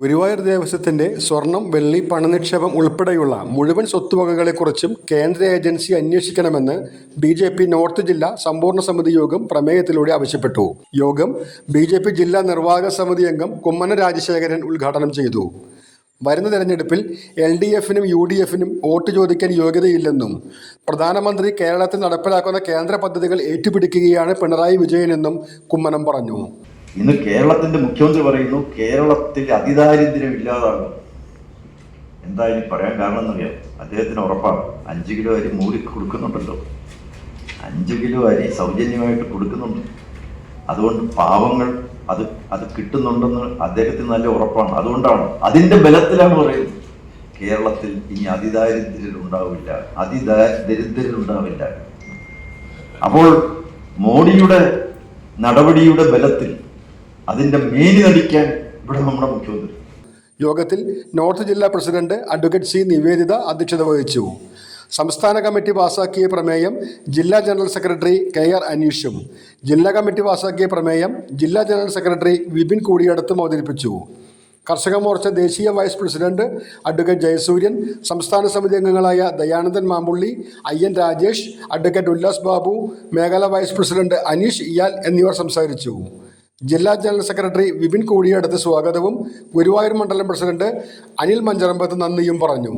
ഗുരുവായൂർ ദേവസ്വത്തിന്റെ സ്വർണം, വെള്ളി, പണനിക്ഷേപം ഉൾപ്പെടെയുള്ള മുഴുവൻ സ്വത്തുവകകളെക്കുറിച്ചും കേന്ദ്ര ഏജൻസി അന്വേഷിക്കണമെന്ന് ബി.ജെ.പി. നോർത്ത് ജില്ലാ സമ്പൂർണ്ണ സമിതി യോഗം പ്രമേയത്തിലൂടെ ആവശ്യപ്പെട്ടു. യോഗം ബി.ജെ.പി. ജില്ലാ നിർവാഹക സമിതി അംഗം കുമ്മനം രാജശേഖരൻ ഉദ്ഘാടനം ചെയ്തു. വരുന്ന തെരഞ്ഞെടുപ്പിൽ LDFനും UDFനും വോട്ട് ചോദിക്കാൻ യോഗ്യതയില്ലെന്നും പ്രധാനമന്ത്രി കേരളത്തിൽ നടപ്പിലാക്കുന്ന കേന്ദ്ര പദ്ധതികൾ ഏറ്റുപിടിക്കുകയാണ് പിണറായി വിജയനെന്നും കുമ്മനം പറഞ്ഞു. ഇന്ന് കേരളത്തിന്റെ മുഖ്യമന്ത്രി പറയുന്നു കേരളത്തിൽ അതിദാരിദ്ര്യം ഇല്ലാതാകും. എന്താ ഇനി പറയാൻ കാരണം എന്നറിയാം? അദ്ദേഹത്തിന് ഉറപ്പാണ് 5 കിലോ അരി മൂടി കൊടുക്കുന്നുണ്ടല്ലോ, 5 കിലോ അരി സൗജന്യമായിട്ട് കൊടുക്കുന്നുണ്ട്. അതുകൊണ്ട് പാവങ്ങൾ അത് കിട്ടുന്നുണ്ടെന്ന് അദ്ദേഹത്തിന് നല്ല ഉറപ്പാണ്. അതുകൊണ്ടാണ്, അതിന്റെ ബലത്തിലാണ് പറയുന്നത് കേരളത്തിൽ ഇനി അതിദാരിദ്ര്യരുണ്ടാവില്ല, ദരിദ്രരുണ്ടാവില്ല. അപ്പോൾ മോഡിയുടെ നടപടിയുടെ ബലത്തിൽ അതിന്റെ മേനി നടിക്കാൻ ഇവിടെ നമ്മുടെ മുഖ്യമന്ത്രി. യോഗത്തിൽ നോർത്ത് ജില്ലാ പ്രസിഡന്റ് അഡ്വക്കേറ്റ് C. നിവേദിത അധ്യക്ഷത വഹിച്ചു. സംസ്ഥാന കമ്മിറ്റി പാസാക്കിയ പ്രമേയം ജില്ലാ ജനറൽ സെക്രട്ടറി KR അനീഷും ജില്ലാ കമ്മിറ്റി പാസാക്കിയ പ്രമേയം ജില്ലാ ജനറൽ സെക്രട്ടറി വിപിൻ കൂടിയടത്തും അവതരിപ്പിച്ചു. കർഷക മോർച്ച ദേശീയ വൈസ് പ്രസിഡന്റ് അഡ്വക്കേറ്റ് ജയസൂര്യൻ, സംസ്ഥാന സമിതി അംഗങ്ങളായ ദയാനന്ദൻ മാമ്പുള്ളി, IN രാജേഷ്, അഡ്വക്കേറ്റ് ഉല്ലാസ് ബാബു, മേഖലാ വൈസ് പ്രസിഡന്റ് അനീഷ് ഇയാൽ എന്നിവർ സംസാരിച്ചു. ജില്ലാ ജനറൽ സെക്രട്ടറി വിപിൻ കൂടിയടത്ത് സ്വാഗതവും ഗുരുവായൂർ മണ്ഡലം പ്രസിഡന്റ് അനിൽ മഞ്ചറമ്പത്ത് നന്ദിയും പറഞ്ഞു.